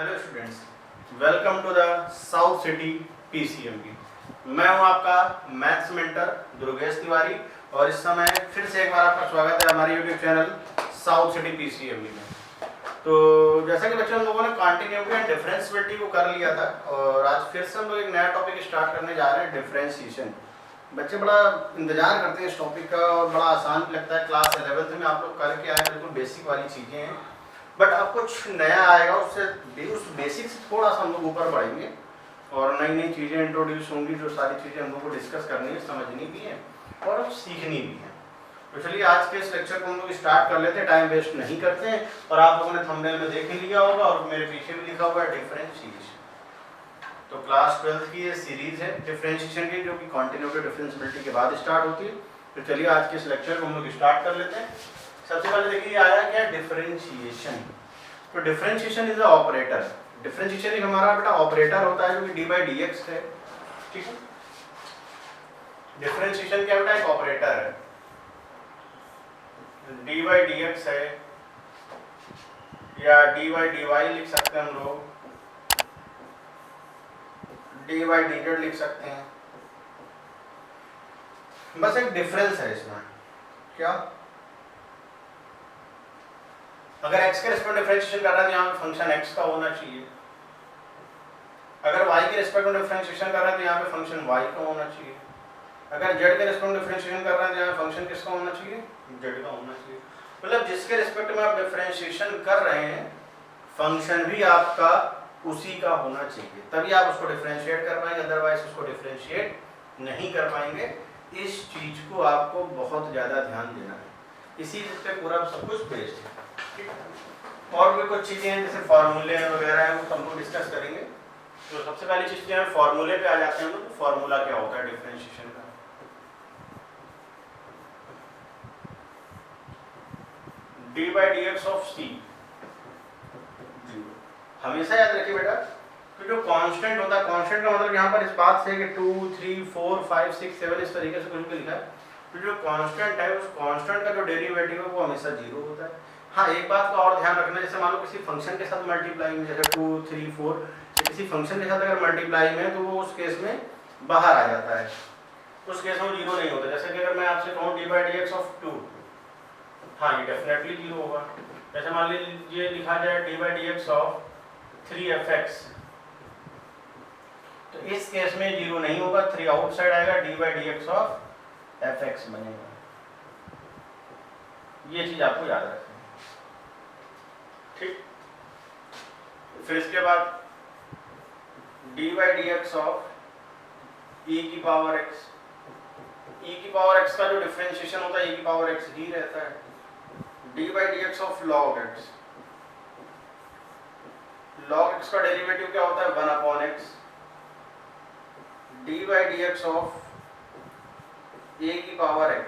Hello students, welcome to the South City PCMB. मैं हूं आपका मैथ्स मेंटर दुर्गेश तिवारी और इस समय फिर से एक बार आपका स्वागत है हमारे YouTube channel south City PCMB में। तो जैसा कि बच्चों हम लोगों ने कॉन्टिन्यूटी एंड डिफरेंशिएबिलिटी को कर लिया था और आज फिर से हम लोग एक नया टॉपिक स्टार्ट करने जा रहे हैं, डिफरेंशिएशन। बच्चे बड़ा इंतजार करते हैं इस टॉपिक का और बड़ा आसान भी लगता है। क्लास 11th में आप लोग करके आए, बिल्कुल बेसिक वाली चीज़ें हैं, बट अब कुछ नया आएगा, उससे उस बेसिक से थोड़ा सा हम लोग ऊपर बढ़ेंगे और नई नई चीज़ें इंट्रोड्यूस होंगी, जो सारी चीज़ें हम लोग को डिस्कस करनी है, समझनी भी है और अब सीखनी भी है। तो चलिए आज के इस लेक्चर को हम लोग स्टार्ट कर लेते हैं, टाइम वेस्ट नहीं करते हैं। और आप लोगों ने थंबनेल में देख ही लिया होगा और मेरे पीछे भी लिखा हुआ है डिफरेंशिएशन। तो क्लास 12 की ये सीरीज है डिफरेंशिएशन की, जो कि कॉन्टिन्यूटी डिफरेंशिएबिलिटी के बाद स्टार्ट होती है। तो चलिए आज के इस लेक्चर को हम लोग स्टार्ट कर लेते हैं। सबसे पहले देखिए आया क्या, डिफरेंशिएशन। तो differentiation is a operator. Differentiation एक हमारा बेटा ऑपरेटर होता है जो कि डी बाई डी एक्स है, ठीक है। डिफरेंशिएशन क्या बेटा, एक ऑपरेटर है, डी बाई डी एक्स है या डी बाई डी वाई लिख सकते हैं हम लोग, डी बाई डी जेड लिख सकते हैं। बस एक डिफरेंस है इसमें, क्या, अगर x के रिस्पेक्ट में डिफरेंशिएशन कर रहा है तो यहाँ पे फंक्शन x का होना चाहिए। अगर y के रिस्पेक्ट में डिफरेंशिएशन कर रहा है तो यहाँ पे फंक्शन y का होना चाहिए। अगर z के रिस्पेक्ट में डिफरेंशिएशन कर रहा है तो यहाँ फंक्शन किसका होना चाहिए, z का होना चाहिए। मतलब जिसके रिस्पेक्ट में आप डिफरेंशिएशन कर रहे हैं फंक्शन भी आपका उसी का होना चाहिए, तभी आप उसको डिफरेंशिएट कर पाएंगे, अदरवाइज उसको डिफरेंशिएट नहीं कर पाएंगे। इस चीज को आपको बहुत ज्यादा ध्यान देना है, इसी पे पूरा सब कुछ बेस्ड है। और भी कुछ चीजें हैं जैसे फार्मूले वगैरह हैं, वो हम लोग डिस्कस करेंगे। तो सबसे पहली चीज जो है फार्मूले पे आ जाते हैं हम लोग। तो फार्मूला क्या होता है डिफरेंशिएशन का, d by d x of c. हमेशा याद रखिए बेटा कि जो कांस्टेंट होता है, कांस्टेंट का मतलब यहाँ पर इस बात से कि 2, 3, 4, 5, 6, 7 इस तरीके से कुछ भी लिखा है। तो जो कांस्टेंट है उस कांस्टेंट का जो डेरिवेटिव है वो हमेशा जीरो होता है। हाँ, एक बात का और ध्यान रखना, जैसे मान लो किसी फंक्शन के साथ मल्टीप्लाई में, जैसे 2, 3, 4 किसी फंक्शन के साथ अगर मल्टीप्लाई में है तो वो उस केस में बाहर आ जाता है, उस केस में वो जीरो नहीं होता। जैसे कि अगर मैं आपसे कहूँ D by d x of 2, हाँ ये डेफिनेटली जीरो होगा। जैसे मान लीजिए लिखा जाए D by d x of 3f(x), तो इस केस में जीरो नहीं होगा, 3 आउटसाइड आएगा, D by d x of f(x) बनेगा। ये चीज आपको याद रखनी है, ठीक। फिर इसके बाद d by d x of e की पावर x। e की पावर x का जो डिफरेंशिएशन होता है e की पावर x ही रहता है। D by d x of log x। log x का डेरिवेटिव क्या होता है, 1/x। D by d x of a की पावर x।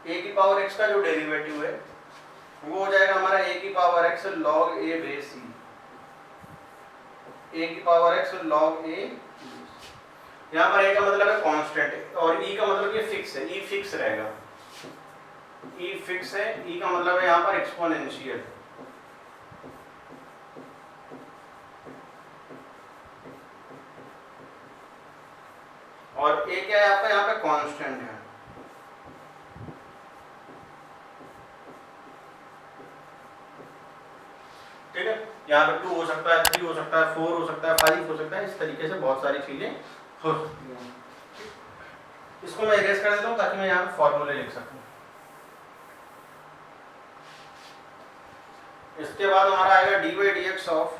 a की पावर x का जो डेरिवेटिव है वो हो जाएगा हमारा a की power x log a base e। a की पावर x log a। यहाँ पर a का मतलब है कांस्टेंट और e का मतलब ये फिक्स है, e फिक्स रहेगा, e फिक्स है, e का मतलब है यहाँ पर एक्सपोनेंशियल। और a क्या है आपका यहाँ पे कांस्टेंट है। ठीक है, यहाँ पे 2 हो सकता है, 3 हो सकता है, 4 हो सकता है, 5 हो सकता है, इस तरीके से बहुत सारी चीजें हो सकती हैं। इसको मैं इरेज कर देता हूँ ताकि मैं यहाँ पे फॉर्मूले लिख सकूँ। इसके बाद हमारा आएगा D by d x of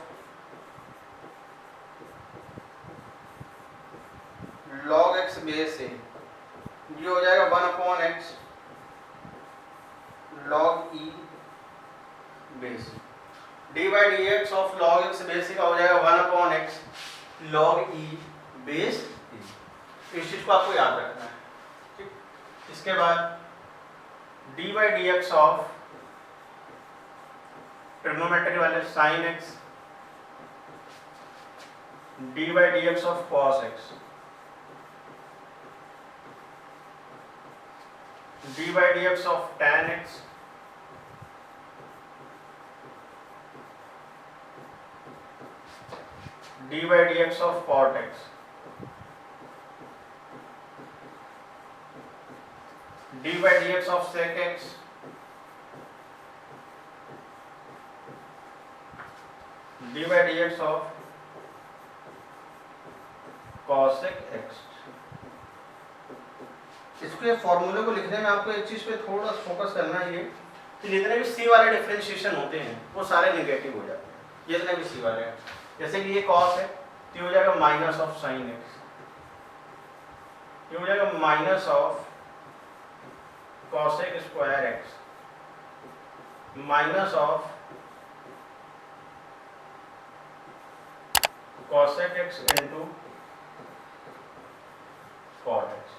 log x base a, ये हो जाएगा 1/x log e base. D by d x of log x base a का हो जाएगा 1/x log e base e। इस चीज को आपको याद रखना है, ठीक। इसके बाद d by d x of trigonometry वाले sine x, d by d x of cos x, d by d x of tan x, d by d x of cot x, d by d x of sec x, d by d x of cosec x. इसके फॉर्मूले को लिखने में आपको एक चीज पे थोड़ा फोकस करना है, ये कि जितने भी सी वाले डिफरेंशिएशन होते हैं वो सारे नेगेटिव हो जाते हैं, जितने भी सी वाले हैं। जैसे कि ये कॉस है तो ये हो जाएगा माइनस ऑफ साइन एक्स, ये हो जाएगा minus of cosec square x, minus of cosec x into cot x.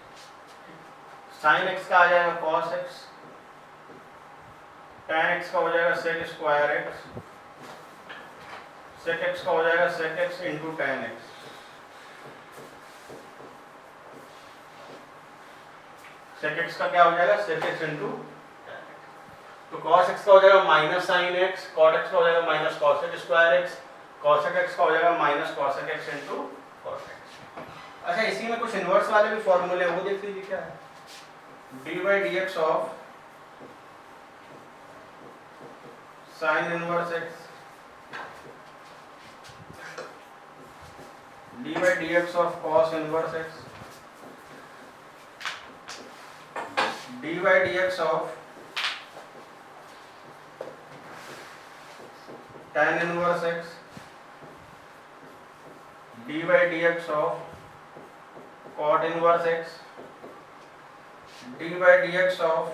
Sine x का आ जाएगा कॉस एक्स, tan एक्स का हो जाएगा sec square x, sec x का हो जाएगा sec x into tan x. Sec x का क्या हो जाएगा sec x into tan x. तो कॉस एक्स का हो जाएगा minus sine x, cot x का हो जाएगा minus cosec square x, cosec x का हो जाएगा minus cosec x into cot x. अच्छा, इसी में कुछ इनवर्स वाले भी फॉर्मूले हैं, वो देख लीजिए क्या है। D by d x of sine inverse x, d by d x of cos inverse x, d by d x of tan inverse x, d by d x of cot inverse x, d by d x of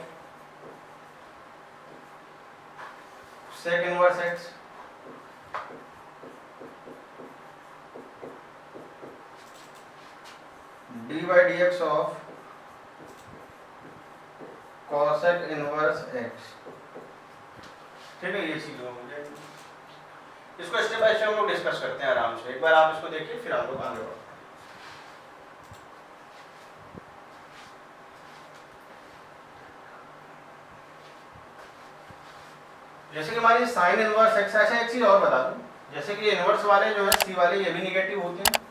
sec inverse x, d by d x of cosec inverse x. ठीक है, ये चीज हो मुझे इसको step by step हम लोग discuss करते हैं आराम से। एक बार आप इसको देखिए फिर हम लोग आगे बढ़ते हैं। जैसे कि हमारी साइन इनवर्स एक्स, ऐसा एक चीज और बता दूं, जैसे कि इनवर्स वाले जो है सी वाले ये भी नेगेटिव होते हैं,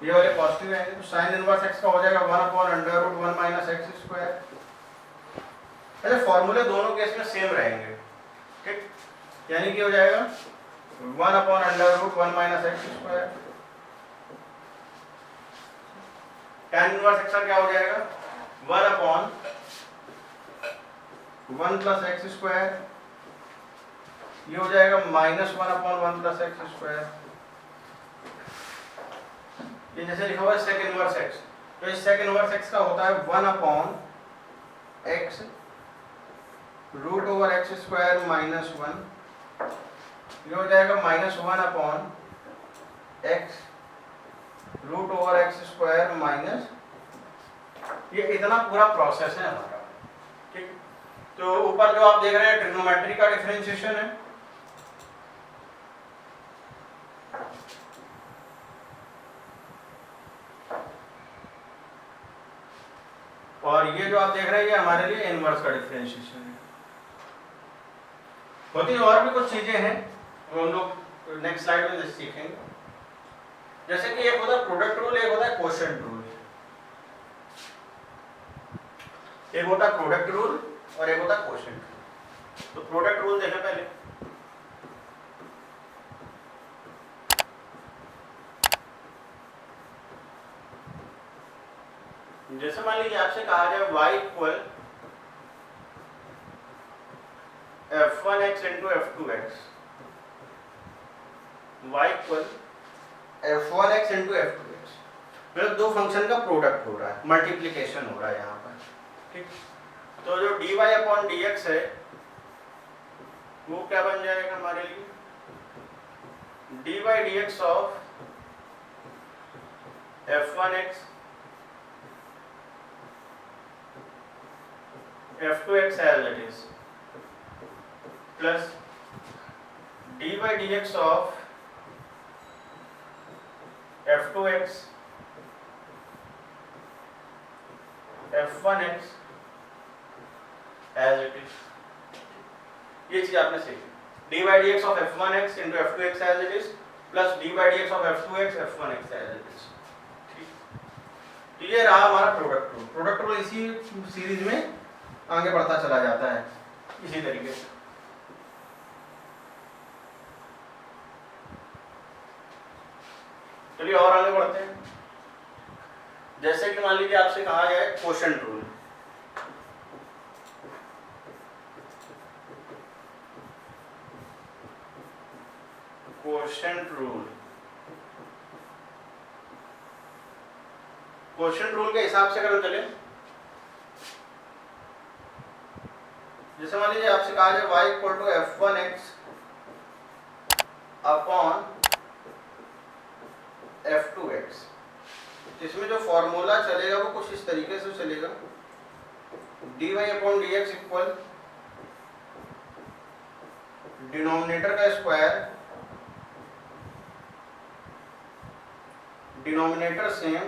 ये वाले पॉजिटिव रहेंगे, तो साइन इनवर्स एक्स का हो जाएगा 1/√1 माइनस एक्स स्क्वायर। ऐसे फॉर्मूले दोनों केस में सेम रहेंगे, ठीक, यानी कि हो जाएगा 1/√1 minus x square. tan inverse x का क्या हो जाएगा 1/1 प्लस एक्स स्क्वायर, ये हो जाएगा -1/1 प्लस एक्स स्क्वायर। ये जैसे लिखा हुआ है सेक इनवर्स एक्स, तो इस सेक इनवर्स एक्स का होता है 1/x √x स्क्वायर -1, ये हो जाएगा -1/x √x स्क्वायर माइनस, ये इतना पूरा प्रोसेस है हमारा, ठीक। तो ऊपर जो आप देख रहे हैं ट्रिग्नोमेट्री का डिफरेंशिएशन है, और ये जो आप देख रहे हैं ये हमारे लिए इनवर्स का डिफरेंशिएशन है। होती और भी कुछ चीजें हैं वो हम लोग नेक्स्ट स्लाइड में सीखेंगे, जैसे कि एक होता है प्रोडक्ट रूल, एक होता है क्वोशिएंट रूल। एक होता है प्रोडक्ट रूल और एक होता है क्वोशिएंट रूल। तो प्रोडक्ट रूल देखें पहले। जैसे मान लीजिए आपसे कहा जाए y equal f1x into f2x, y equal f1x into f2x, मतलब दो फंक्शन का प्रोडक्ट हो रहा है, मल्टीप्लीकेशन हो रहा है यहाँ पर, ठीक। तो जो dy अपॉन dx है वो क्या बन जाएगा हमारे लिए dy dx of f1x f2x as it is plus dy dx of f2x f1x as it is। ये चीज आपने सीखी, dy dx of f1x into f2x as it is plus d by d x of f2x f1x as it is. ठीक, तो ये रहा हमारा product rule. Product rule इसी सीरीज में आगे बढ़ता चला जाता है इसी तरीके से। चलिए और आगे बढ़ते हैं। जैसे कि मान लीजिए आपसे कहा गया है quotient rule. Quotient rule, quotient rule के हिसाब से अगर हम चले, जैसे मान लीजिए आपसे कहा जाए y equal to f1x upon f2x, इसमें जो फॉर्मूला चलेगा वो कुछ इस तरीके से चलेगा, dy upon dx equal denominator का square denominator same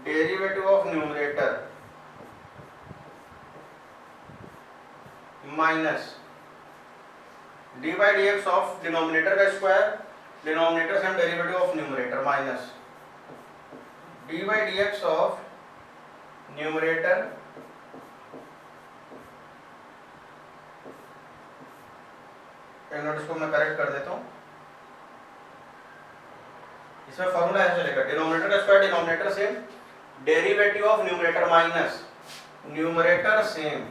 derivative of numerator minus d by d x of denominator का square denominator same derivative of numerator minus d by d x of numerator एक minute इसको मैं correct कर देता हूँ। इसमें formula ऐसे चलेगा, डिनोमिनेटर का square denominator same derivative of numerator minus numerator same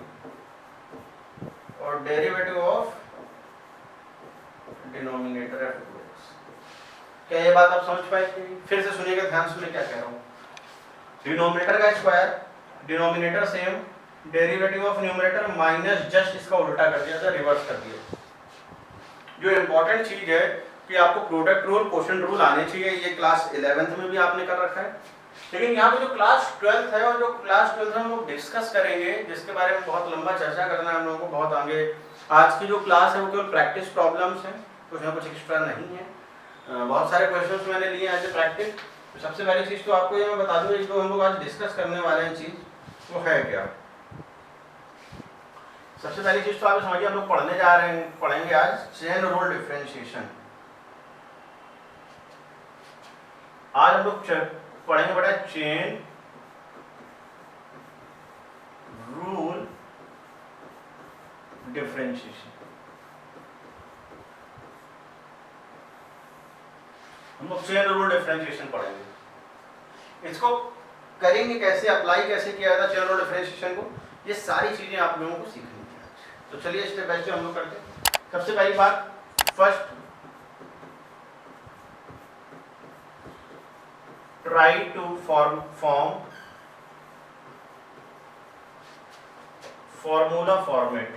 और डेरिवेटिव ऑफ डिनोमिनेटर f2x। क्या ये बात आप समझ पाए? फिर से सुनिएगा, ध्यान सुनिए क्या कह रहा हूँ। डिनोमिनेटर का square denominator same derivative of numerator minus just इसका उल्टा कर दिया था, रिवर्स कर दिया। जो इम्पोर्टेंट चीज है कि आपको प्रोडक्ट रूल क्वोशंट रूल आने चाहिए, ये क्लास 11th में भी आपने कर रखा है, लेकिन यहाँ पे जो क्लास 12th है और जो क्लास 12th में हम लोग डिस्कस करेंगे, जिसके बारे में बहुत लंबा चर्चा करना है हम लोगों को बहुत आगे। आज की जो क्लास है वो केवल प्रैक्टिस प्रॉब्लम्स हैं, कुछ ना कुछ एक्स्ट्रा नहीं है। बहुत सारे क्वेश्चंस मैंने लिए एज ए प्रैक्टिस। तो सबसे पहली चीज़ तो आपको ये मैं बता दूँ, जो हम लोग आज डिस्कस करने वाले हैं चीज़ वो है क्या। सबसे पहली चीज़ तो आप समझिए, हम लोग पढ़ेंगे आज चेन रूल डिफरेंशिएशन। आज हम लोग पढ़ेंगे बेटा चेन रूल डिफरेंशिएशन। हम लोग चेन रूल डिफरेंशिएशन पढ़ेंगे। इसको करेंगे कैसे, अप्लाई कैसे किया जाता है चेन रूल डिफरेंशिएशन को, ये सारी चीजें आप लोगों को सीखनी है। तो चलिए स्टेप बाय स्टेप हम लोग करते हैं। सबसे पहली बात, first try to form formula format।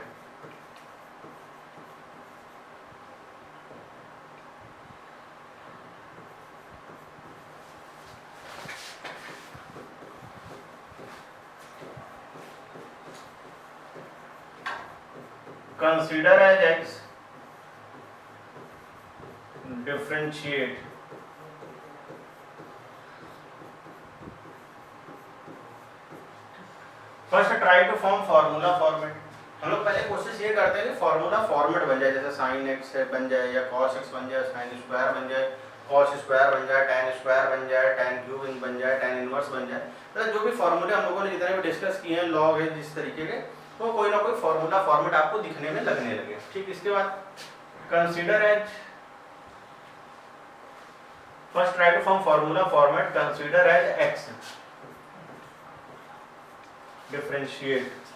Consider as x, differentiate first try to form formula format. हम लोग पहले कोशिश ये करते हैं कि फार्मूला फॉर्मेट बन जाए, जैसे साइन एक्स बन जाए या कॉस एक्स बन जाए, साइन स्क्वायर बन जाए, कॉस स्क्वायर बन जाए, टैन स्क्वायर बन जाए, टैन क्यूब बन जाए, टैन इनवर्स बन जाए। मतलब जो भी फार्मूले हम लोगों ने जितने भी डिस्कस किए हैं, लॉग है जिस तरीके के, तो कोई ना कोई फार्मूला फॉर्मेट आपको दिखने में लगने लगे। ठीक, इसके बाद consider as, first try to form formula format, consider as x, differentiate,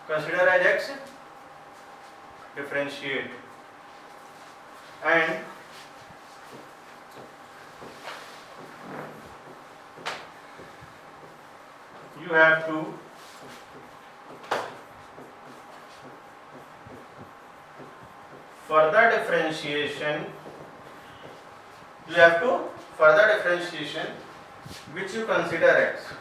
consider as x, differentiate, and you have to further differentiation, which you consider x।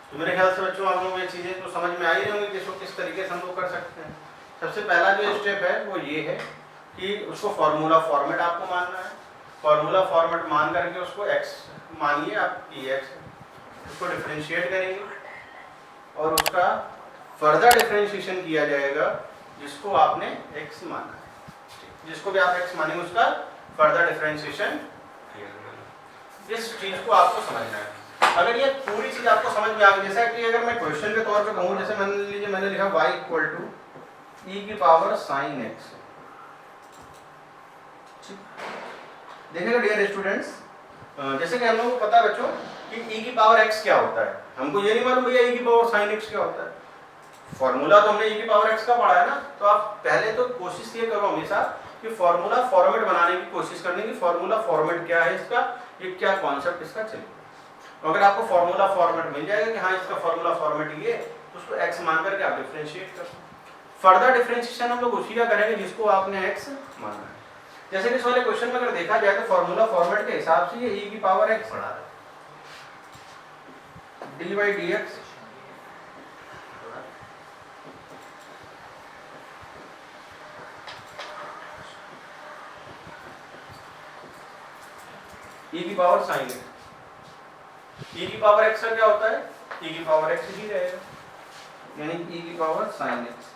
तो मेरे ख्याल से बच्चों आप लोगों को ये चीज़ें तो समझ में आ ही होंगी कि इसको किस तरीके से हम लोग कर सकते हैं। सबसे पहला जो स्टेप है वो ये है कि उसको फार्मूला फॉर्मेट आपको मानना है। फॉर्मूला फॉर्मेट मान करके उसको x मानिए आप x, उसको डिफरेंशिएट करेंगे और उसका फर्दर डिफरेंशिएशन किया जाएगा जिसको आपने x माना है, जिसको भी आप x मानेंगे उसका फर्दर डिफरेंशिएशन किया जाएगा। इस चीज को आपको समझना है। अगर ये पूरी चीज आपको समझ में आ गई, जैसा कि अगर मैं क्वेश्चन के तौर पे कहूँ, जैसे मान लीजिए मैंने लिखा y इक्वल टू ई की पावर साइन x। देखिएगा डियर स्टूडेंट्स, जैसे कि हम लोगों को पता है बच्चों कि e की पावर x क्या होता है, हमको ये नहीं मालूम भैया e की पावर साइन x क्या होता है। फॉर्मूला तो हमने e की पावर x का पढ़ा है ना, तो आप पहले तो कोशिश ये करो हमेशा कि फॉर्मूला फॉर्मेट बनाने की कोशिश करने की, फॉर्मूला फॉर्मेट क्या है इसका, ये क्या कॉन्सेप्ट इसका चले। अगर आपको फॉर्मूला फॉर्मेट मिल जाएगा कि हाँ इसका फॉर्मूला फॉर्मेट ये, तो उसको x मान करके आप डिफरेंशिएट कर। फर्दर डिफरेंशिएशन हम लोग उसी का करेंगे जिसको आपने x माना है। जैसे कि इस वाले क्वेश्चन में अगर देखा जाए तो फॉर्मूला फॉर्मेट के हिसाब से ये e की पावर x पढ़ा है, dy dx e की पावर साइन x। e की पावर x का क्या होता है, e की पावर x ही रहेगा, यानी e की power sign x।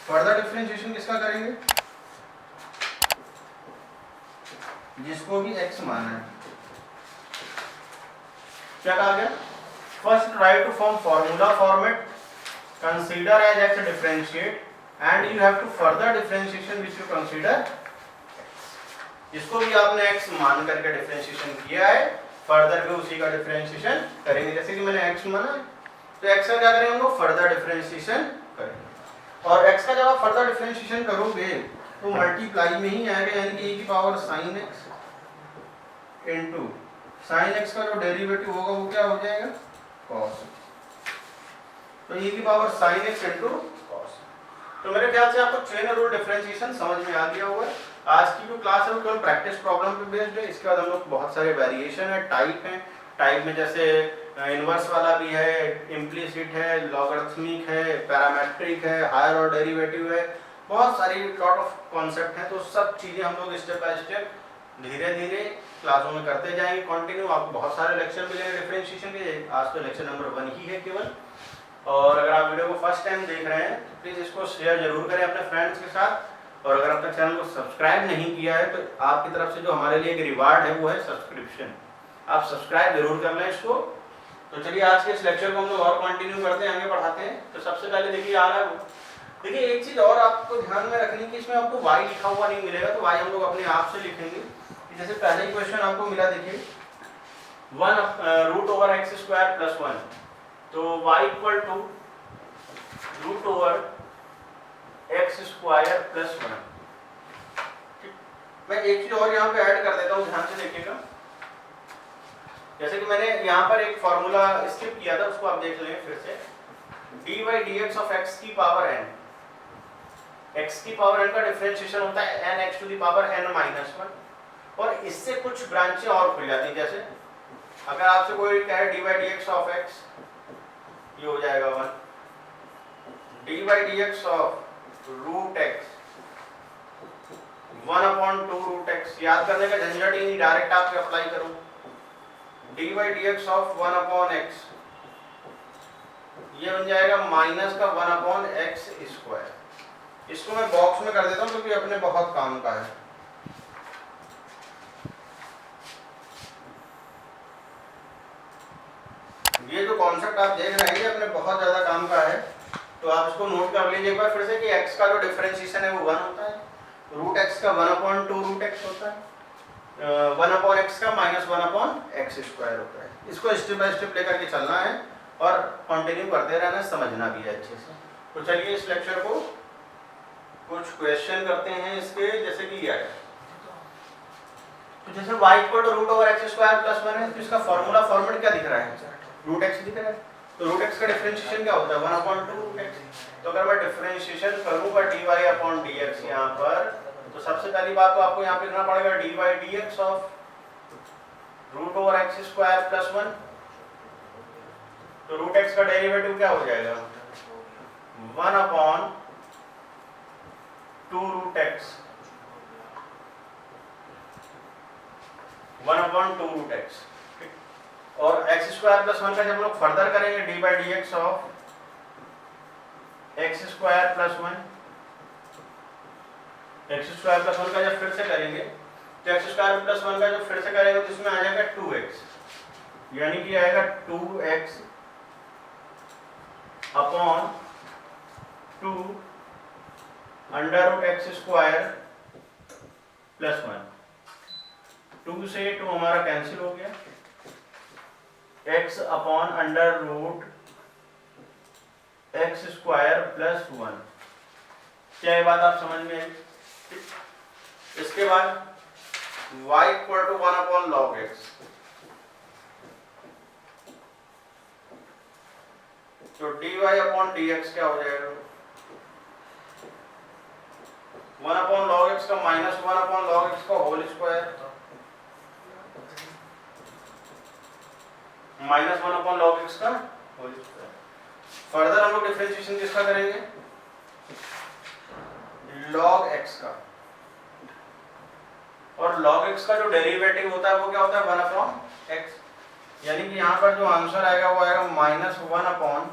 Further differentiation किसका करेंगे, जिसको भी x माना है। क्या कहा गया, first try to form formula format, consider as x differentiate and you have to further differentiation which you consider. जिसको भी आपने x मान करके डिफरेंशिएशन किया है, फर्दर भी उसी का डिफरेंशिएशन करेंगे। जैसे कि मैंने x माना है तो x का क्या करेंगे हम लोग, फर्दर डिफरेंशिएशन करेंगे। और x का जब आप फर्दर डिफरेंशिएशन करोगे तो मल्टीप्लाई में ही आएगा, यानी कि e की power sign x into sine x का जो डेरिवेटिव होगा वो क्या हो जाएगा, cos। तो e की power sign x into cos। तो मेरे ख्याल से आपको चेन रूल डिफरेंशिएशन समझ में आ गया होगा। आज की जो क्लास है वो केवल प्रैक्टिस प्रॉब्लम पे बेस्ड है। इसके बाद हम लोग बहुत सारे वेरिएशन है, टाइप है। टाइप में जैसे इनवर्स वाला भी है, इम्प्लिसिट है, लॉगरिथमिक है, पैरामेट्रिक है, हायर और डेरिवेटिव है, बहुत सारी लॉट ऑफ कॉन्सेप्ट हैं। तो सब चीज़ें हम लोग स्टेप बाय स्टेप धीरे धीरे क्लासों में करते जाएंगे कंटिन्यू। आपको बहुत सारे लेक्चर मिलेंगे डिफरेंशिएशन के, आज तो लेक्चर नंबर 1 ही है केवल। और अगर आप वीडियो को फर्स्ट टाइम देख रहे हैं तो प्लीज़ इसको शेयर जरूर करें अपने फ्रेंड्स के साथ। और अगर अब तक चैनल को सब्सक्राइब नहीं किया है तो आपकी तरफ से जो हमारे लिए एक रिवार्ड है वो है सब्सक्रिप्शन, आप सब्सक्राइब जरूर कर लें इसको। तो चलिए आज के इस लेक्चर को हम लोग और कंटिन्यू करते हैं, आगे बढ़ाते हैं। तो सबसे पहले देखिए आ रहा है वो, देखिए एक चीज़ और आपको ध्यान में रखनी कि इसमें आपको y लिखा हुआ नहीं मिलेगा, तो y हम लोग अपने आप से लिखेंगे। जैसे पहले ही क्वेश्चन आपको मिला, देखिए 1√x² + 1, तो y इक्वल टू √x² + 1। मैं एक चीज और यहाँ पे ऐड कर देता हूँ, ध्यान से देखिएगा। जैसे कि मैंने यहाँ पर एक फॉर्मूला स्किप किया था, उसको आप देख लें फिर से। dy dx ऑफ x की पावर n, x की पावर n का डिफरेंशिएशन होता है nx to the power n-1। और इससे कुछ ब्रांचें और खुल जाती हैं। जैसे अगर आपसे कोई कहे dy dx ऑफ x, ये हो जाएगा 1। dy dx of √x 1/2 √x, याद करने का झंझट ही नहीं, डायरेक्ट आप अप्लाई करो। dy dx ऑफ 1/x, ये बन जाएगा माइनस का 1/x²। इसको मैं बॉक्स में कर देता हूँ क्योंकि अपने बहुत काम का है। ये जो कॉन्सेप्ट आप देख रहे हैं ये अपने बहुत ज्यादा काम का है, तो आप इसको नोट कर लीजिए एक बार फिर से कि x का जो डिफरेंशिएशन है वो 1 होता है, √x का 1/2 √x होता है, 1/x का -1/x² होता है। इसको स्टेप बाय स्टेप लेकर के चलना है और कंटिन्यू करते रहना है, समझना भी है अच्छे से। तो चलिए इस लेक्चर को कुछ क्वेश्चन करते हैं इसके, जैसे कि ये आया। तो जैसे y इक्वल टू √x² + 1 है, तो इसका फॉर्मूला फॉर्मेट क्या दिख रहा है, √x दिख रहा है। तो √x का डिफरेंशिएशन क्या होता है, 1/2 √x। तो अगर मैं डिफरेंशिएशन करूंगा dy/dx यहाँ पर, तो सबसे पहली बात तो आपको यहाँ पे लिखना पड़ेगा dy dx ऑफ √x² + 1। तो √x का डेरिवेटिव क्या हो जाएगा, 1/2 √x 1/2√x। और एक्स स्क्वायर प्लस 1 का जब हम लोग फर्दर करेंगे D by d x of x square plus 1, x square plus 1 का जब फिर से करेंगे तो एक्स स्क्वायर प्लस 1 का जब फिर से करेंगे तो इसमें आ जाएगा 2x, यानी कि आएगा 2x upon 2 under root x square plus 1। 2 से 2 हमारा कैंसिल हो गया, x upon under root x square plus 1। क्या ये बात आप समझ में आई? इसके बाद y equal to 1 upon log x, तो dy अपॉन dx क्या हो जाएगा? 1 अपॉन लॉग एक्स का माइनस 1 अपॉन लॉग एक्स का whole square, minus 1 upon log x का होल स्क्वायर। फर्दर हम लोग डिफरेंशिएशन किसका करेंगे? लॉग एक्स का। और लॉग एक्स का जो डेरिवेटिव होता है वो क्या होता है? 1 अपॉन एक्स, यानी कि यहाँ पर जो आंसर आएगा वो आएगा minus 1 upon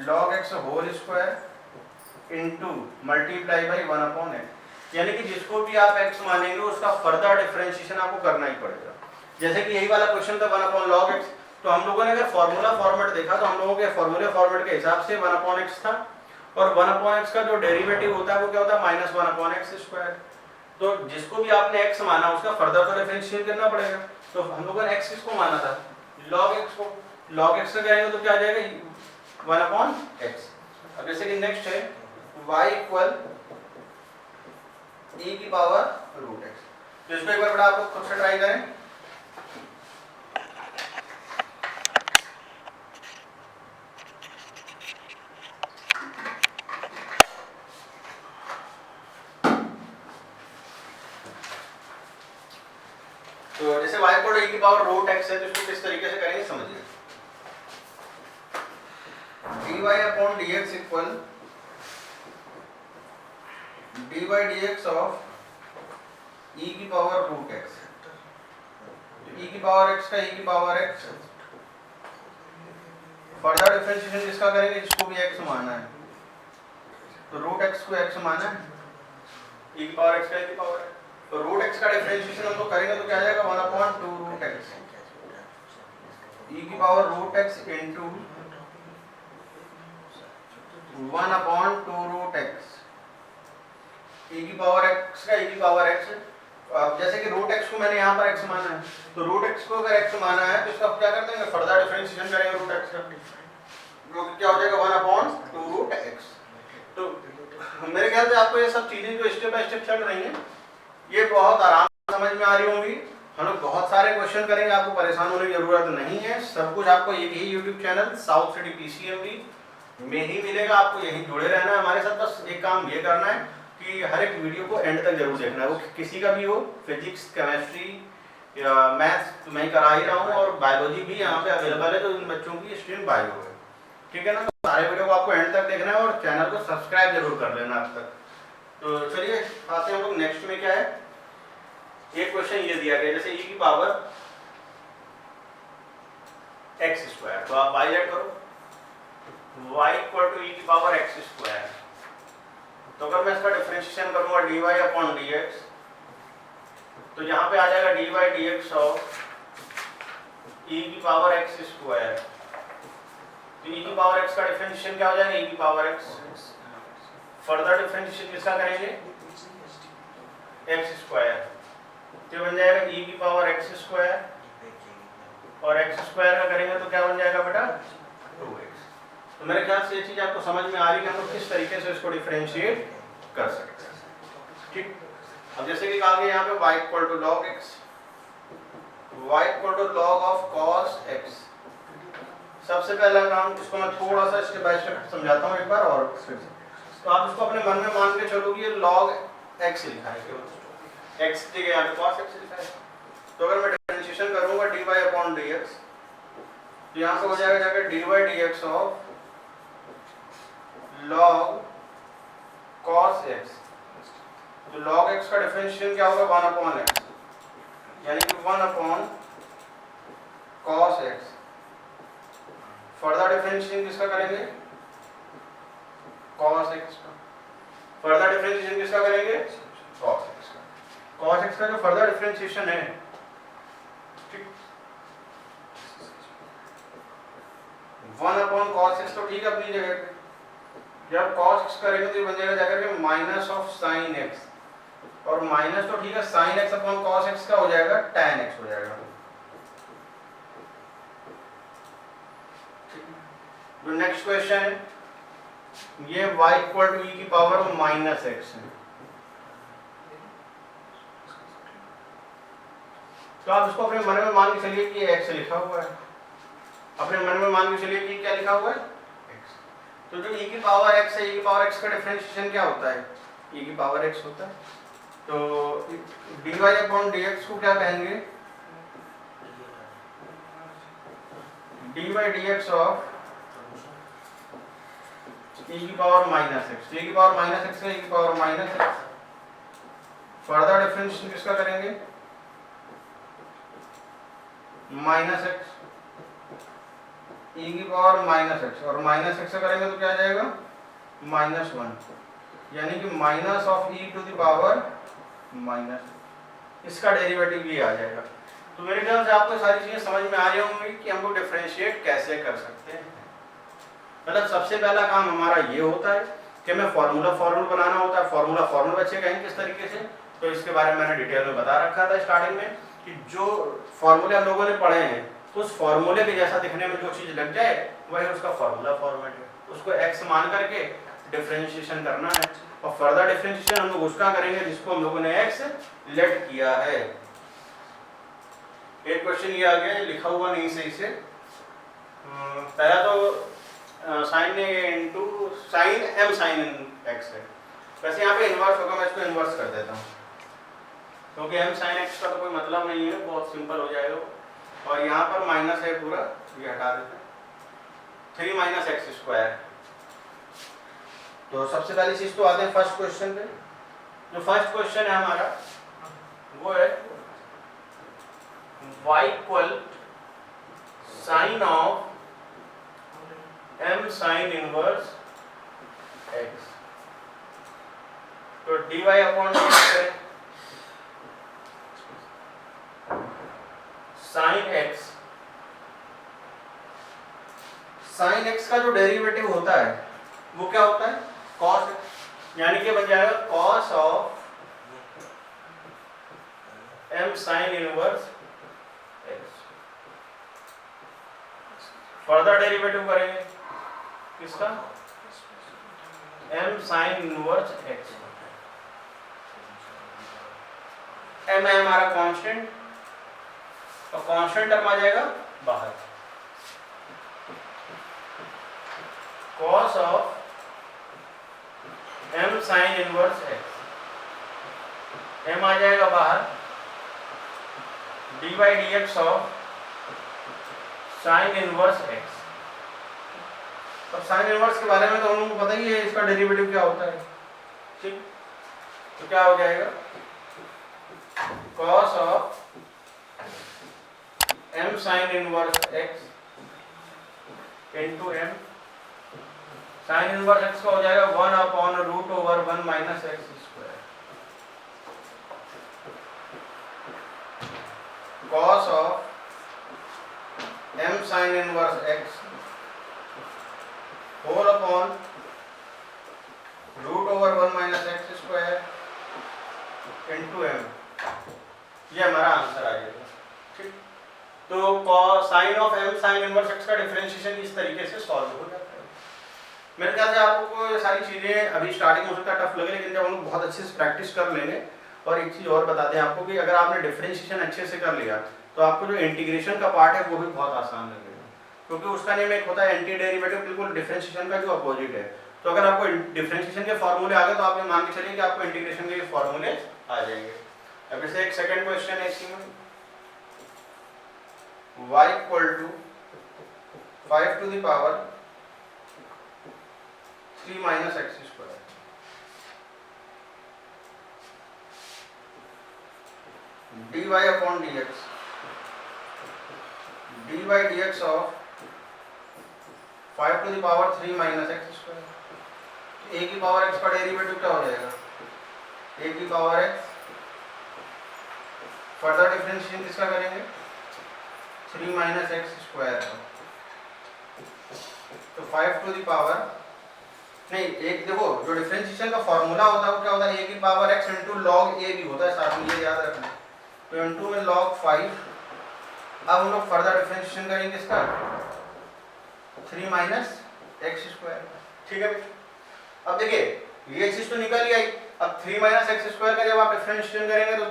log x whole square into multiply by 1 upon x. यानी कि जिसको भी आप x मानेंगे उसका फर्दर डिफरेंशिएशन आपको करना ही पड़ेगा। जैसे कि यही वाला क्वेश्चन था 1 अपॉन लॉग एक्स, तो हम लोगों ने अगर फॉर्मूला फॉर्मेट देखा तो हम लोगों के फॉर्मूले फॉर्मेट के हिसाब से 1 अपॉन एक्स था, और 1 अपॉन एक्स का जो डेरिवेटिव होता है वो क्या होता है? Minus 1 upon x square. तो जिसको भी आपने x माना उसका फर्दर तो डिफरेंशिएट करना पड़ेगा। तो हम लोगों ने x किसको माना था? log x को। log x का करेंगे तो क्या आ जाएगा? 1 अपॉन x। अब जैसे कि नेक्स्ट है y इक्वल e की पावर रूट x, तो इसको एक बार बड़ा आप लोग खुद से ट्राई करें। तो जैसे y इक्वल e की पावर रूट x है तो इसको किस तरीके से करेंगे समझिए। dy upon dx equal dy dx of e की पावर रूट x, e की पावर x का e की पावर x। फर्दर डिफरेंशिएशन किसका करेंगे? जिसको भी x माना है, तो रूट x को x माना है, e की पावर x का e की पावर है, तो रूट x का डिफरेंशिएशन हम लोग करेंगे तो क्या आ जाएगा? 1 अपॉन 2 रूट x e की power root x into 1 upon 2 root x e की पावर x का e की पावर x। अब जैसे कि रूट x को मैंने यहाँ पर x माना है, तो रूट x को अगर x माना है तो इसका क्या कर देंगे? फर्दर डिफरेंशिएशन करेंगे रूट x का, जो क्या हो जाएगा? 1 अपॉन 2 रूट x। तो मेरे ख्याल से आपको ये सब चीजें जो स्टेप बाय स्टेप चल रही हैं ये बहुत आराम से समझ में आ रही होंगी। हम लोग बहुत सारे क्वेश्चन करेंगे, आपको परेशान होने की जरूरत नहीं है। सब कुछ आपको यही YouTube channel south City PCMB में ही मिलेगा, आपको यही जुड़े रहना है हमारे साथ। बस एक काम ये करना है कि हर एक वीडियो को एंड तक जरूर देखना है, वो किसी का भी हो, फिजिक्स, केमिस्ट्री या मैथ्स तो मैं करा ही रहा हूँ, और बायोलॉजी भी यहाँ पे अवेलेबल है, तो इन बच्चों की स्ट्रीम बायो है, ठीक है ना। तो सारे वीडियो को आपको एंड तक देखना है और चैनल को सब्सक्राइब जरूर कर लेना अब तक। तो चलिए आते हैं हम लोग नेक्स्ट में। क्या है? एक क्वेश्चन ये दिया गया जैसे e की पावर x स्क्वायर, तो आप y ऐड करो, y इक्वल टू e की पावर x स्क्वायर। तो अगर मैं इसका डिफरेंशिएशन करूंगा dy अपॉन dx, तो यहाँ पे आ जाएगा dy dx ऑफ e की पावर x स्क्वायर। तो e की पावर x का डिफरेंशिएशन क्या हो जाएगा? e की पावर x। फर्दर डिफरेंशिएशन किसका करेंगे? x स्क्वायर, तो बन जाएगा e की पावर x स्क्वायर, और x स्क्वायर का करेंगे तो क्या बन जाएगा बेटा? 2x। तो मेरे ख्याल से ये चीज आपको समझ में आ रही है कि हम लोग किस तरीके से इसको डिफरेंशिएट कर सकते हैं, ठीक। अब जैसे कि कहा गया यहाँ पे y equal to log x, y equal to log of cos x। सबसे पहला काम इसको मैं थोड़ा सा स्टेप बाय स्टेप समझाता हूँ एक बार और फिर से। तो आप इसको अपने मन में मान के चलो कि ये log x लिखा है, केवल x की जगह यहाँ पे cos x लिखा है। तो अगर मैं डिफरेंशिएशन करूंगा dy अपॉन dx, तो यहाँ पे हो जाएगा जाकर dy dx of log cos x। तो तो log x का डिफरेंशिएशन क्या होगा 1 अपॉन x, यानी कि 1 upon cos x। Further differentiation किसका करेंगे, cos x का। फर्दर डिफरेंशिएशन किसका करेंगे, cos x का। cos x का जो फर्दर डिफरेंशिएशन है, ठीक, 1 अपॉन cos x तो ठीक है अपनी जगह पे। जब cos x करेंगे तो ये बन जाएगा जाकर के माइनस ऑफ sin x, और माइनस तो ठीक है sin x upon cos x का हो जाएगा tan x हो जाएगा। जो नेक्स्ट क्वेश्चन है, ये y इक्वल टू e की पावर माइनस x है। तो आप इसको अपने मन में मान के चलिए कि x लिखा हुआ है, अपने मन में मान के चलिए कि क्या लिखा हुआ है, x। तो जो e की पावर x है, e की पावर x का डिफरेंशिएशन क्या होता है, e की पावर x होता है। तो dy अपॉन dx को क्या कहेंगे, dy dx ऑफ e की पावर माइनस x। e की पावर माइनस x है, e की power minus x। Further differentiation किसका करेंगे, माइनस x, e की पावर माइनस x, और माइनस x से करेंगे तो क्या आ जाएगा माइनस 1, यानी कि minus of e to the power minus, इसका डेरिवेटिव ये आ जाएगा। तो मेरे ख्याल से आपको सारी चीजें समझ में आ रही होंगी कि हमको डिफरेंशिएट कैसे कर सकते हैं। मतलब सबसे पहला काम हमारा ये होता है कि हमें फार्मूला बनाना होता है। फार्मूला बच्चे कहेंगे किस तरीके से, तो इसके बारे में मैंने डिटेल में बता रखा था स्टार्टिंग में कि जो फार्मूले हम लोगों ने पढ़े हैं उस फार्मूले के जैसा दिखने में जो चीज लग जाए वही उसका फार्मूला फॉर्मेट है। उसको x मान करके डिफरेंशिएशन करना है, और फर्दर डिफरेंशिएशन हम लोग उसका करेंगे जिसको हम लोगों ने x लेट किया है। एक क्वेश्चन ये आ गया, लिखा हुआ नहीं सही से। पहला तो sine into sine m sine x है। वैसे यहाँ पे इन्वर्स होगा, मैं इसको इन्वर्स कर देता हूँ क्योंकि m साइन x का तो कोई मतलब नहीं है, बहुत सिंपल हो जाएगा। और यहाँ पर माइनस है पूरा, ये हटा देते हैं, 3 माइनस एक्स स्क्वायर। तो सबसे पहली चीज तो आते हैं फर्स्ट क्वेश्चन पे। जो फर्स्ट क्वेश्चन है हमारा वो है y equal sine of m sine inverse x। तो dy अपॉन dx है साइन x। साइन x का जो डेरिवेटिव होता है वो क्या होता है, cos, यानी कि बन जाएगा cos of m sine inverse x। Further derivative करेंगे किसका, m sine inverse x। m है हमारा कांस्टेंट, और कांस्टेंट टर्म आ जाएगा बाहर, cos of m sine inverse x। m आ जाएगा बाहर, dy dx of sine inverse x। अब साइन इनवर्स के बारे में तो हम लोगों को पता ही है, इसका डेरिवेटिव क्या होता है, ठीक। तो क्या हो जाएगा, cos of m sine inverse x into m। Sine inverse x का हो जाएगा 1 upon root over 1 minus x square. cos of m sine inverse x whole upon root over 1 minus x square into m। ये हमारा answer आ जाएगा, ठीक। तो sine of m sine inverse x का डिफरेंशिएशन इस तरीके से सॉल्व हो जाता है। मेरे ख्याल से आपको ये सारी चीजें अभी स्टार्टिंग में हो सकता है टफ लगे, लेकिन जब हम लोग बहुत अच्छे से प्रैक्टिस कर लेंगे। और एक चीज और बता दें आपको कि अगर आपने डिफरेंशिएशन अच्छे से कर लिया तो आपको जो इंटीग्रेशन का पार्ट है वो भी बहुत आसान लगेगा, क्योंकि उसका नेम एक होता है एंटी डेरिवेटिव, बिल्कुल डिफरेंशिएशन का जो अपोजिट है। तो अगर आपको डिफरेंशिएशन के फॉर्मूले आ गए तो आप ये मान के चलिए कि आपको इंटीग्रेशन के फॉर्मूले आ जाएंगे। अब इसे एक सेकंड क्वेश्चन है इसी में, y equal to 5 to the power 3 minus x square. D y upon d x, d y d x of 5 to the power 3 minus x square. A की पावर एक्स का डेरिवेटिव क्या हो जाएगा? ए की power x, further differentiation किसका करेंगे? 3 minus x square का। तो 5 टू द पावर नहीं, एक देखो जो डिफरेंशिएशन का फॉर्मूला होता है वो क्या होता है? ए की पावर एक्स इंटू लॉग ए भी होता है साथ में, ये याद रखना। तो इंटू में लॉग 5। अब हम लोग फर्दर डिफरेंशिएशन करेंगे इसका 3 माइनस एक्स स्क्वायर। ठीक है, अब देखिए ये चीज तो निकल ही आई। अब 3 माइनस एक्स स्क्वायर का जब आप डिफरेंशिएशन करेंगे तो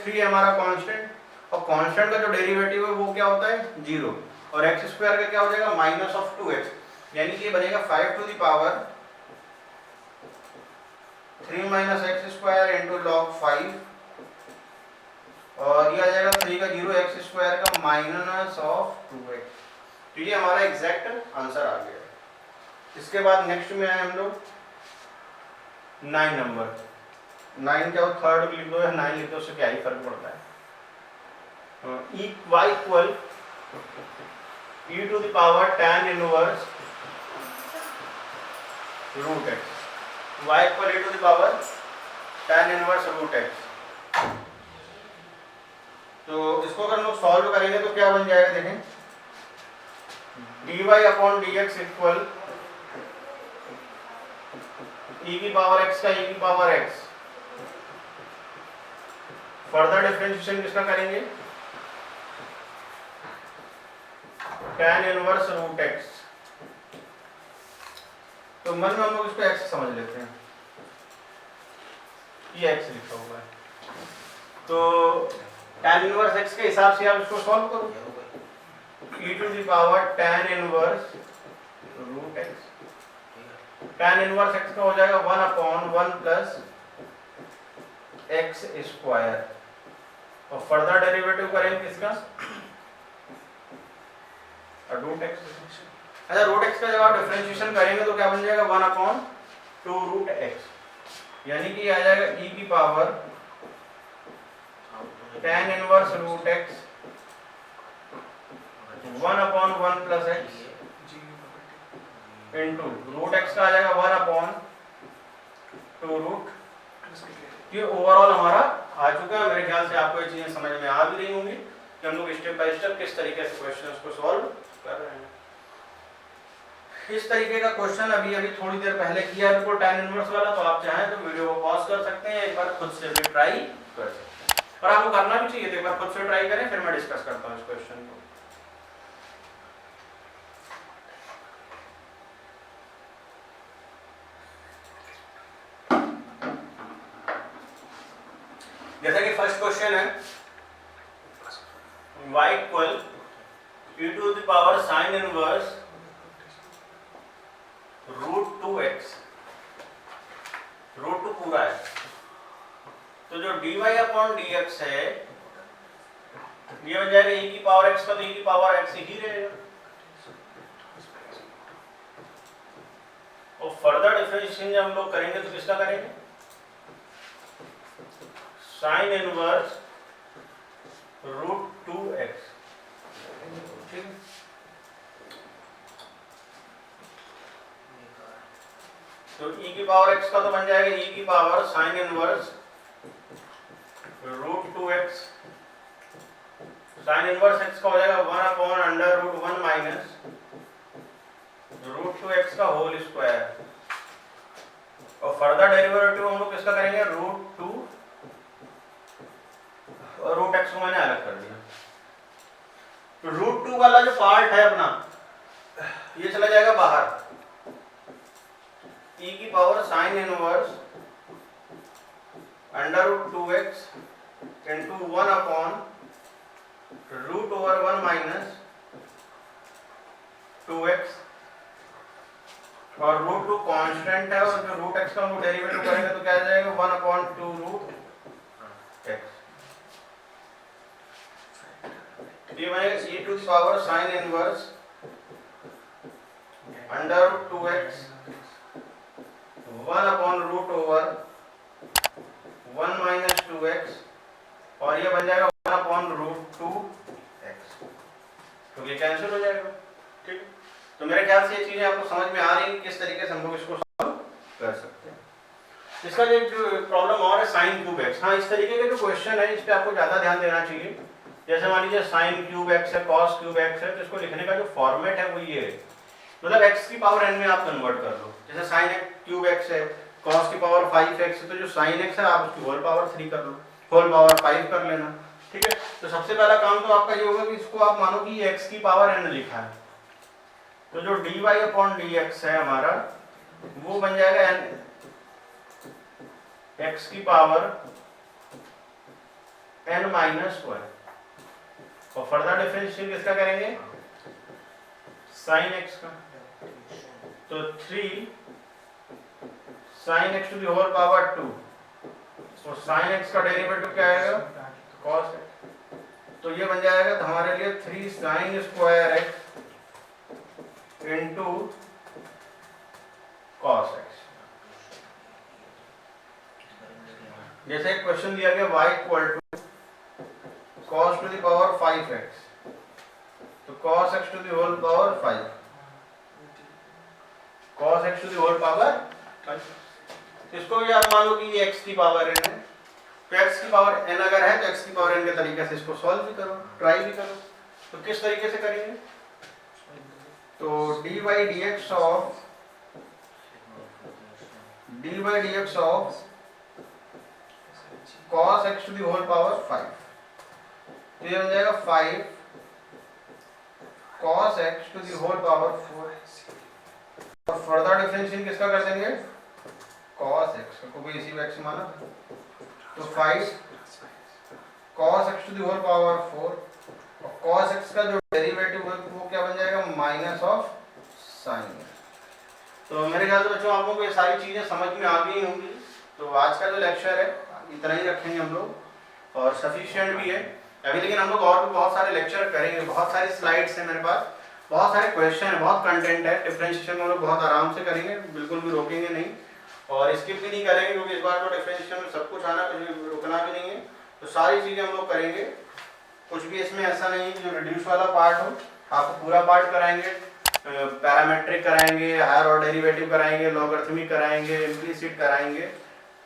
3 हमारा कांस्टेंट, और कांस्टेंट का जो डेरिवेटिव है वो क्या होता है? 0, और एक्स स्क्वायर का क्या हो जाएगा? माइनस ऑफ 2x, यानी कि ये बनेगा 5 to the power 3 minus x square into log 5, और ये आ जाएगा 3 का 0, एक्स स्क्वायर का माइनस ऑफ 2x। तो ये हमारा एग्जैक्ट आंसर आ गया। इसके बाद नेक्स्ट में आए हम लोग 9 नंबर। 9 क्या हो, थर्ड भी लिख दो या 9 लिख दो, उससे क्या ही फर्क पड़ता है। y equal e to the power tan inverse root x, y equal e to the power tan inverse root x। तो इसको अगर हम लोग सॉल्व करेंगे तो क्या बन जाएगा? देखें, dy upon dx equal e की पावर x का e की पावर x। फर्दर डिफरेंशिएशन किसका करेंगे? tan inverse root x। तो मन में हम लोग इसको x समझ लेते हैं, ये x लिखा हुआ है। तो tan इनवर्स x के हिसाब से आप इसको सॉल्व करो, e to the power tan inverse root x। tan inverse x का हो जाएगा 1 अपॉन 1 प्लस एक्स स्क्वायर, और फर्दर डेरिवेटिव करेंगे किसका? Root x. अच्छा, रूट एक्स का जब आप डिफरेंशिएशन करेंगे तो क्या बन जाएगा? 1 अपॉन 2 रूट एक्स, यानी कि आ जाएगा e की power tan inverse root x 1 upon 1 plus x into root x का आ जाएगा 1 अपॉन 2 रूट। ये ओवरऑल हमारा आ चुका है। मेरे ख्याल से आपको ये चीजें समझ में आ भी रही होंगी कि हम लोग स्टेप बाय स्टेप किस तरीके से क्वेश्चंस को सॉल्व कर रहे हैं। इस तरीके का क्वेश्चन अभी थोड़ी देर पहले किया है बिल्कुल tan इनवर्स वाला, तो आप चाहें तो वीडियो को पॉज कर सकते हैं, एक बार खुद से भी ट्राई कर सकते हैं, और आपको करना भी चाहिए। तो एक बार खुद से ट्राई करें, फिर मैं डिस्कस करता हूँ इस क्वेश्चन को। जैसा कि फर्स्ट क्वेश्चन है, y equal e to the power sine inverse root 2x, root 2 पूरा है। तो जो dy अपॉन dx है ये बन जाएगा e की पावर x का, तो e की पावर x ही रहेगा, और फर्दर डिफरेंशिएशन जब हम लोग करेंगे तो किसका करेंगे? Sine inverse root 2x। ठीक है, तो e की पावर x का तो बन जाएगा e की power sine inverse root 2x। Sine inverse x का हो जाएगा 1 upon under root 1 minus root 2x का होल स्क्वायर, और फर्दर डेरिवेटिव हम लोग किसका करेंगे? रूट 2, और रूट x को मैंने अलग कर दिया। तो रूट 2 वाला जो पार्ट है अपना, ये चला जाएगा बाहर। e की power sine inverse under root 2x into 1 upon root over 1 minus 2x, और रूट 2 कांस्टेंट है, और जो रूट x का हम डेरिवेटिव करेंगे तो क्या आ जाएगा? 1 अपॉन 2 रूट x। ये बनेगा e to the power sine inverse under root 2x 1 upon root over 1 minus 2x, और ये बन जाएगा 1 ख्याल से ये चीजें आपको समझ में आ रही हैं किस तरीके से हम लोग इसको सॉल्व कर सकते हैं। इसका जो प्रॉब्लम और है साइन क्यूब एक्स। हाँ, इस तरीके के जो क्वेश्चन है इस पे आपको ज्यादा ध्यान देना चाहिए। जैसे मान लीजिए साइन क्यूब एक्स है, कॉस क्यूब एक्स है, तो इसको लिखने का जो फॉर्मेट है वो ये है, मतलब x की पावर n में आप कन्वर्ट कर लो। जैसे साइन क्यूब एक्स है, cos की पावर 5x है, तो जो साइन x है आप उसकी होल पावर 3 कर लो, होल पावर 5 कर लेना। ठीक है, तो सबसे पहला काम तो आपका ये होगा कि इसको आप मानो कि ये x की पावर n लिखा है, तो जो dy/dx है हमारा वो बन जाएगा n x की पावर n-1। और फर्दर डिफरेंशिएशन किसका करेंगे, साइन x का, तो 3 sin x to the whole power 2, तो sin x का डेरिवेटिव क्या आएगा, cos x, तो ये बन जाएगा तो हमारे लिए 3 sin square x into cos x। जैसे एक क्वेश्चन दिया गया y equal to cos to the power 5x, तो cos x to the whole power 5, cos x to the whole power 5। इसको भी आप मान लो कि ये x की पावर n है, तो x की पावर n अगर है तो x की पावर n के तरीके से इसको सॉल्व भी करो, ट्राई भी करो। तो किस तरीके से करेंगे, तो dy/dx of cos x to the whole power 5, तो ये बन जाएगा 5 cos x to the whole power 4, और फर्दर डिफरेंशिएशन किसका कर देंगे, cos x को भी इसी x माना, तो 5 cos x to the whole power 4, और cos x का जो डेरिवेटिव है वो क्या बन जाएगा, माइनस ऑफ साइन। तो मेरे ख्याल से बच्चों आप लोगों को ये सारी चीजें समझ में आ गई होंगी। तो आज का जो लेक्चर है इतना ही रखेंगे हम लोग, और सफिशिएंट भी है अभी, लेकिन हम लोग और भी बहुत सारे लेक्चर करेंगे। बहुत सारी स्लाइड्स हैं मेरे पास, बहुत सारे क्वेश्चन है, बहुत कंटेंट है। डिफरेंशिएशन हम लोग बहुत आराम से करेंगे, बिल्कुल भी रोकेंगे नहीं और स्किप भी नहीं करेंगे, क्योंकि इस बार तो डिफरेंशिएशन में सब कुछ आना, कुछ भी रुकना भी नहीं है। तो सारी चीजें हम लोग करेंगे, कुछ भी इसमें ऐसा नहीं है कि जो रिड्यूस वाला पार्ट हो, आपको पूरा पार्ट कराएंगे, पैरामेट्रिक कराएंगे, हायर ऑर्डर डेरिवेटिव कराएंगे, लॉगरिथमिक कराएंगे, इम्प्लिसिट कराएंगे,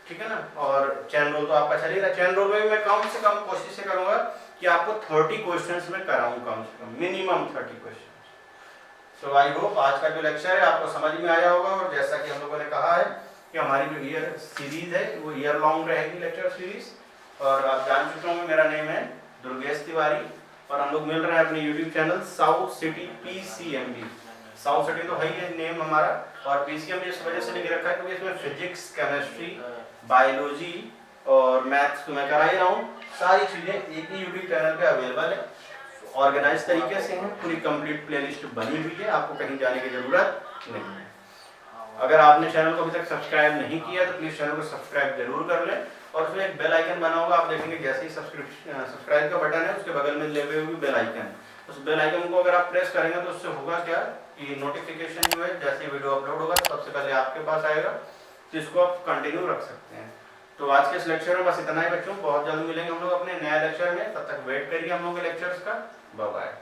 ठीक है ना। और चेन रूल तो आपका चलेगा। चेन रूल में भी मैं कम से कम कोशिश से करूंगा कि आपको 30 क्वेश्चंस में कराऊं, कम से कम minimum 30 questions. So I hope आज का जो लेक्चर है आपको समझ में आया होगा, और जैसा कि हम लोगों ने कहा है कि हमारी जो ईयर सीरीज है वो ईयर लॉन्ग रहेगी लेक्चर सीरीज। और आप जान चुके होंगे मेरा नेम है दुर्गेश तिवारी, और हम लोग मिल रहे हैं अपने YouTube channel south city PCMB। South city तो है ही नेम हमारा, और PCMB इस वजह से लिख रखा है क्योंकि इसमें फिजिक्स, केमिस्ट्री, बायोलॉजी और मैथ्स तो मैं करा ही रहा हूँ। सारी चीज़ें एक ही यूट्यूब चैनल पे अवेलेबल है, ऑर्गेनाइज तरीके से हैं, पूरी कंप्लीट प्लेलिस्ट बनी हुई है, आपको कहीं जाने की ज़रूरत नहीं है। अगर आपने चैनल को अभी तक सब्सक्राइब नहीं किया तो प्लीज़ चैनल को सब्सक्राइब जरूर कर लें, और उसमें एक बेल आइकन बना होगा, आप देखेंगे जैसे ही सब्सक्राइब का बटन है उसके बगल में लगे हुए बेल आइकन, उस बेल आइकन को अगर आप प्रेस करेंगे तो उससे होगा क्या कि नोटिफिकेशन जो है जैसे वीडियो अपलोड होगा सबसे पहले आपके पास आएगा, तो इसको आप कंटिन्यू रख सकते हैं। तो आज के इस लेक्चर में बस इतना ही बच्चों, बहुत जल्द मिलेंगे हम लोग अपने नए लेक्चर में, तब तक वेट करिए हम लोग के लेक्चर्स का। Bye bye.